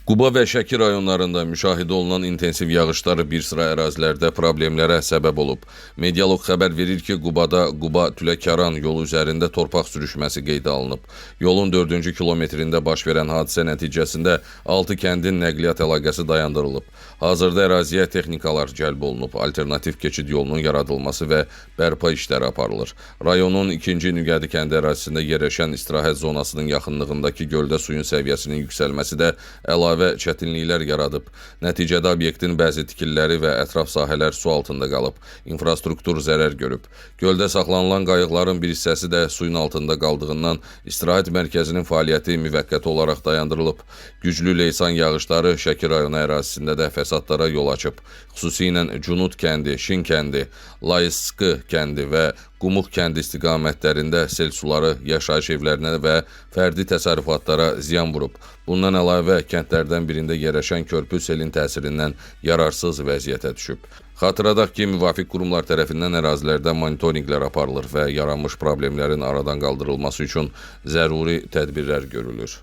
Quba və Şəki rayonlarında müşahidə olunan intensiv yağışlar bir sıra ərazilərdə problemlərə səbəb olub. Medialog xəbər verir ki, Qubada Quba-Tüləkəran yolu üzərində torpaq sürüşməsi qeydə alınıb. Yolun 4-cü kilometrində baş verən hadisə nəticəsində 6 kəndin nəqliyyat əlaqəsi dayandırılıb. Hazırda əraziyə texnikalar cəlb olunub, alternativ keçid yolunun yaradılması və bərpa işləri aparılır. Rayonun 2-ci Nüqədi kəndi ərazisində yerləşən istirahət zonasının yaxınlığındakı göldə suyun səviyyəsinin yüksəlməsi də əlavə çətinliklər yaradıb. Nəticədə obyektin bəzi tikililəri və ətraf sahələr su altında qalıb, infrastruktur zərər görüb. Göldə saxlanılan qayıqların bir hissəsi də suyun altında qaldığından istirahət mərkəzinin fəaliyyəti müvəqqəti olaraq dayandırılıb. Güclü leysan yağışları Şəki rayonu ərazisində də fəsadlara yol açıb. Xüsusilə Cunut kəndi, Şin kəndi, Layıskı kəndi və Qumuq kəndi istiqamətlərində sel suları yaşayış evlərinə və fərdi təsərrüfatlara ziyan vurub. Bundan əlavə, kəndlərdən birində yerləşən körpü selin təsirindən yararsız vəziyyətə düşüb. Xatırladaq ki, müvafiq qurumlar tərəfindən ərazilərdə monitorinqlər aparılır və yaranmış problemlərin aradan qaldırılması üçün zəruri tədbirlər görülür.